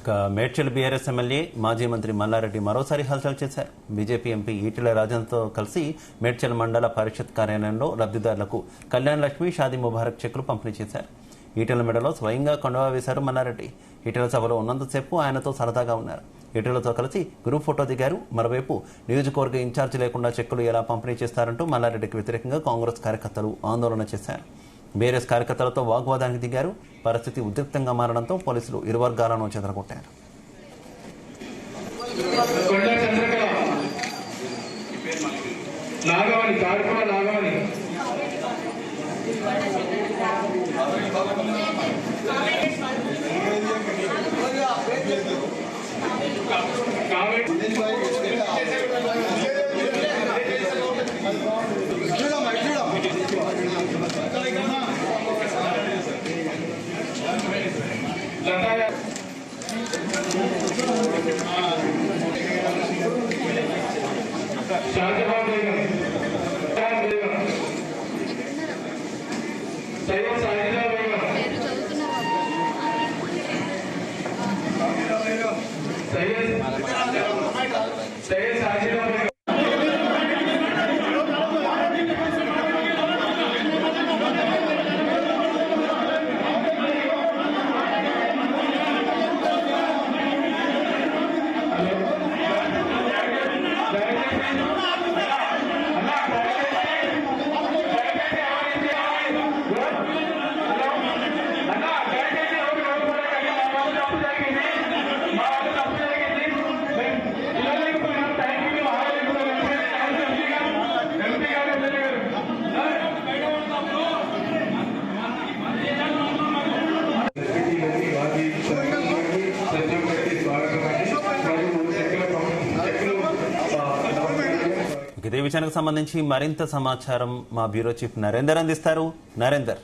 ఇక Medchal BRS MLA మాజీ మంత్రి మల్లారెడ్డి మరోసారి హల్చల్ చేశారు. బీజేపీ ఎంపీ ఈటెల రాజేందర్తో కలిసి మేడ్చల్ మండల పరిషత్ కార్యాలయంలో లబ్ధిదారులకు కళ్యాణ్ లక్ష్మి షాదీ ముబారక్ చెక్కులు పంపిణీ చేశారు. ఈటెల మెడలో స్వయంగా కండువా వేశారు మల్లారెడ్డి. ఈటెల సభలో ఉన్నంతసేపు ఆయనతో సరదాగా ఉన్నారు. ఈటెలతో కలిసి గ్రూప్ ఫోటో దిగారు. మరోవైపు నియోజకవర్గ ఇన్ఛార్జి లేకుండా చెక్కులు ఎలా పంపిణీ చేస్తారంటూ మల్లారెడ్డికి వ్యతిరేకంగా కాంగ్రెస్ కార్యకర్తలు ఆందోళన చేశారు. బీఆర్ఎస్ కార్యకర్తలతో వాగ్వాదానికి దిగారు. పరిస్థితి ఉద్రిక్తంగా మారడంతో పోలీసులు ఇరు వర్గాలను చెదరగొట్టారు. ఇదే విషయానికి సంబంధించి మరింత సమాచారం మా బ్యూరో చీఫ్ నరేందర్ అందిస్తారు. నరేందర్,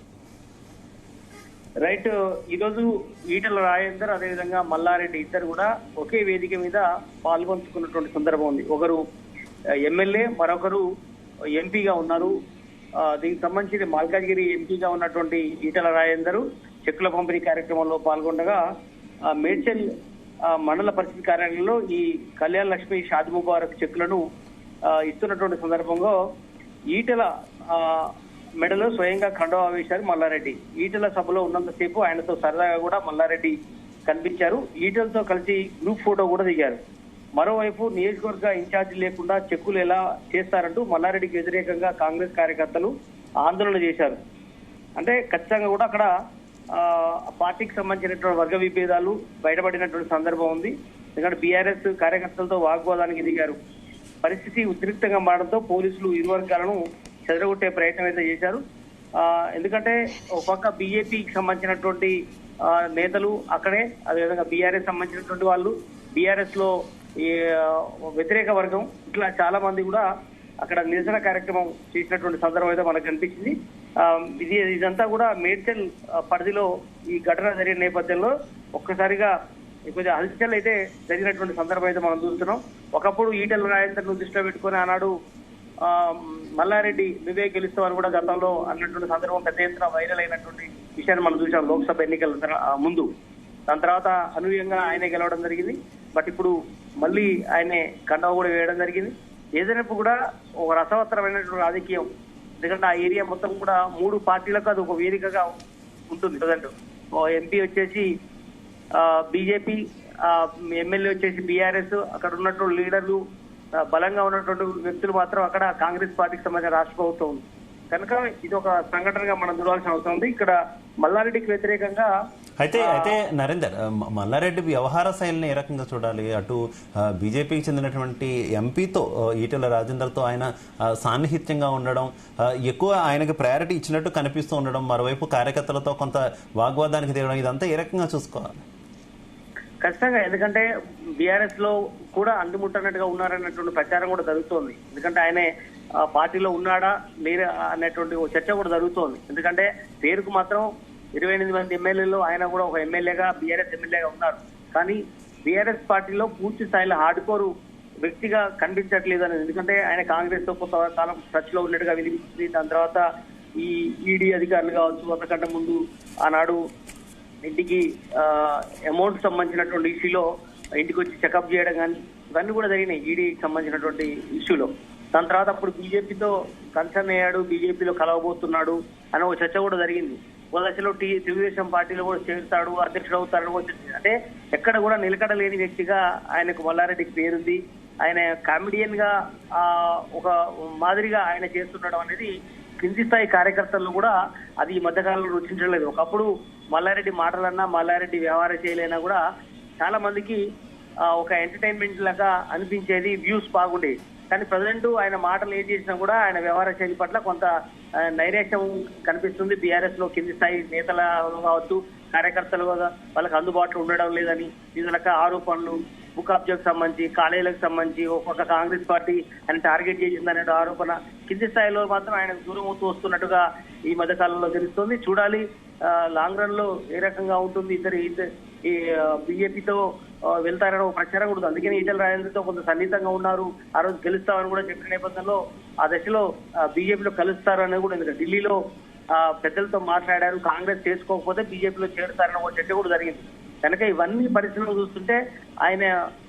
రైట్. ఈరోజు ఈటెల రాజేందర్ అదేవిధంగా మల్లారెడ్డి ఇద్దరు కూడా ఒకే వేదిక మీద పాల్గొంచుకున్నటువంటి సందర్భం ఉంది. ఒకరు ఎమ్మెల్యే, మరొకరు ఎంపీగా ఉన్నారు. దీనికి సంబంధించి మల్కాజ్గిరి ఎంపీగా ఉన్నటువంటి ఈటెల రాజేందర్ చెక్కుల పంపిణీ కార్యక్రమంలో పాల్గొనగా మేడ్చల్ మండల పరిషత్ కార్యాలయంలో ఈ కళ్యాణ్ లక్ష్మి షాదీ ముబారక్ చెక్కులను ఇస్తున్నటువంటి సందర్భంలో ఈటెల మెడలో స్వయంగా కండువా వేశారు మల్లారెడ్డి. ఈటెల సభలో ఉన్నంతసేపు ఆయనతో సరదాగా కూడా మల్లారెడ్డి కనిపించారు. ఈటెలతో కలిసి గ్రూప్ ఫోటో కూడా దిగారు. మరోవైపు నియోజకవర్గ ఇన్ఛార్జి లేకుండా చెక్కులు ఎలా చేస్తారంటూ మల్లారెడ్డికి వ్యతిరేకంగా కాంగ్రెస్ కార్యకర్తలు ఆందోళన చేశారు. అంటే ఖచ్చితంగా కూడా అక్కడ పార్టీకి సంబంధించినటువంటి వర్గ విభేదాలు బయటపడినటువంటి సందర్భం ఉంది. ఎందుకంటే బీఆర్ఎస్ కార్యకర్తలతో వాగ్వాదానికి దిగారు. పరిస్థితి ఉద్రిక్తంగా మారడంతో పోలీసులు ఇరు వర్గాలను చెదరగొట్టే ప్రయత్నం అయితే చేశారు. ఎందుకంటే ఒక పక్క బీజేపీకి సంబంధించినటువంటి నేతలు అక్కడే, అదేవిధంగా బీఆర్ఎస్ సంబంధించినటువంటి వాళ్ళు, బీఆర్ఎస్ లో వ్యతిరేక వర్గం, ఇట్లా చాలా మంది కూడా అక్కడ నిరసన కార్యక్రమం చేసినటువంటి సందర్భం అయితే మనకు కనిపించింది. ఇదంతా కూడా మేడ్చల్ పరిధిలో ఈ ఘటన జరిగిన నేపథ్యంలో ఒక్కసారిగా కొంచెం హల్చల్ అయితే జరిగినటువంటి సందర్భం అయితే మనం చూస్తున్నాం. ఒకప్పుడు ఈటెల రాజేందర్ను దృష్టిలో పెట్టుకుని ఆనాడు మల్లారెడ్డి నువ్వే గెలుస్తామని కూడా గతంలో అన్నటువంటి సందర్భం పెద్ద ఎత్తున వైరల్ అయినటువంటి విషయాన్ని మనం చూసాం లోక్సభ ఎన్నికల ముందు. దాని తర్వాత అనూహ్యంగా ఆయనే గెలవడం జరిగింది. బట్ ఇప్పుడు మళ్ళీ ఆయనే కండవ కూడా వేయడం జరిగింది. ఏదైనప్పుడు కూడా ఒక రసవత్తరమైనటువంటి రాజకీయం. ఎందుకంటే ఆ ఏరియా మొత్తం కూడా 3 పార్టీలకు అది ఒక వేదికగా ఉంటుంది. ప్రజెంట్ ఎంపీ వచ్చేసి బీజేపీ, ఎమ్మెల్యే వచ్చేసి బీఆర్ఎస్, అక్కడ ఉన్నటువంటి లీడర్లు, బలంగా ఉన్నటువంటి వ్యక్తులు మాత్రం అక్కడ కాంగ్రెస్ పార్టీకి సంబంధించిన రాష్ట్ర ప్రభుత్వం ఉంది. కనుక ఇది ఒక సంఘటనగా మనం చూడాల్సిన అవసరం ఉంది. ఇక్కడ మల్లారెడ్డికి వ్యతిరేకంగా అయితే నరేందర్, మల్లారెడ్డి వ్యవహార శైలిని ఏ రకంగా చూడాలి? అటు బీజేపీకి చెందినటువంటి ఎంపీతో ఈటెల రాజేందర్తో ఆయన సాన్నిహిత్యంగా ఉండడం, ఎక్కువ ఆయనకి ప్రయారిటీ ఇచ్చినట్టు కనిపిస్తూ ఉండడం, మరోవైపు కార్యకర్తలతో కొంత వాగ్వాదానికి దిగడం, ఇదంతా ఏ రకంగా చూసుకోవాలి? ఖచ్చితంగా. ఎందుకంటే బీఆర్ఎస్ లో కూడా అంటుముట్టనట్టుగా ఉన్నారన్నటువంటి ప్రచారం కూడా జరుగుతోంది. ఎందుకంటే ఆయనే పార్టీలో ఉన్నాడా లేరా అనేటువంటి చర్చ కూడా జరుగుతోంది. ఎందుకంటే పేరుకు మాత్రం 28 మంది ఎమ్మెల్యేలు ఆయన కూడా ఒక ఎమ్మెల్యేగా, బీఆర్ఎస్ ఎమ్మెల్యేగా ఉన్నారు. కానీ బీఆర్ఎస్ పార్టీలో పూర్తి స్థాయిలో హార్డ్కోర్ వ్యక్తిగా కనిపించట్లేదు అనేది. ఎందుకంటే ఆయన కాంగ్రెస్ తో కొంతకాలం టచ్ లో ఉన్నట్టుగా వినిపిస్తుంది. దాని తర్వాత ఈ ఈడీ అధికారులు కావచ్చు, అంతకంటే ముందు ఆనాడు ఇంటికి అమౌంట్ సంబంధించినటువంటి ఇష్యూలో ఇంటికి వచ్చి చెకప్ చేయడం కానీ ఇవన్నీ కూడా జరిగినాయి ఈడీకి సంబంధించినటువంటి ఇష్యూలో. దాని తర్వాత అప్పుడు బీజేపీతో కన్సర్న్ అయ్యాడు, బీజేపీలో కలవబోతున్నాడు అనే ఒక చర్చ కూడా జరిగింది. ఒక దశలో తెలుగుదేశం పార్టీలో కూడా చేరుతాడు, అధ్యక్షుడు అవుతాడు కూడా చర్చ. అంటే ఎక్కడ కూడా నిలకడలేని వ్యక్తిగా ఆయనకు మల్లారెడ్డికి పేరుంది. ఆయన కామెడియన్ గా ఒక మాదిరిగా ఆయన చేస్తుండడం అనేది కింది స్థాయి కార్యకర్తలను కూడా అది ఈ మధ్యకాలంలో రుచించలేదు. ఒకప్పుడు మల్లారెడ్డి మాటలన్నా మల్లారెడ్డి వ్యవహార శైలైనా కూడా చాలా మందికి ఒక ఎంటర్టైన్మెంట్ లాగా అనిపించేది, వ్యూస్ బాగుండేవి. కానీ ప్రజెంట్ ఆయన మాటలు ఏం చేసినా కూడా ఆయన వ్యవహార శైలి పట్ల కొంత నైరాశ్యం కనిపిస్తుంది. బీఆర్ఎస్ లో కింది స్థాయి నేతలు కావచ్చు, కార్యకర్తలు వాళ్ళకి అందుబాటులో ఉండడం లేదని వివిధ రకాల ఆరోపణలు, బుక్ ఆబ్జెక్ట్ సంబంధించి, కాలేజీలకు సంబంధించి ఒక్కొక్క కాంగ్రెస్ పార్టీ ఆయన టార్గెట్ చేసిందనే ఆరోపణ కింది స్థాయిలో మాత్రం ఆయన దూరం అవుతూ వస్తున్నట్టుగా ఈ మధ్య కాలంలో తెలుస్తోంది. చూడాలి లాంగ్ రన్ లో ఏ రకంగా ఉంటుంది. ఈ బీజేపీతో వెళ్తారని ఒక ప్రచారం కూడా ఉంది. అందుకని ఈటెల రాజేందర్తో కొంత సన్నిహితంగా ఉన్నారు. ఆ రోజు గెలుస్తామని కూడా చెప్పిన నేపథ్యంలో ఆ దశలో బీజేపీలో కలుస్తారు అనేది కూడా ఉంది. ఢిల్లీలో పెద్దలతో మాట్లాడారు, కాంగ్రెస్ చేసుకోకపోతే బీజేపీలో చేరుతారని ఒక చర్చ కూడా జరిగింది. కనుక ఇవన్నీ పరిస్థితులు చూస్తుంటే ఆయన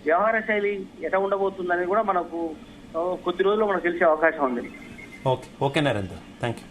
వ్యవహార శైలి ఎట్లా ఉండబోతుందని కూడా మనకు కొద్ది రోజుల్లో మనకు తెలిసే అవకాశం ఉంది. Okay Narendra, thank you.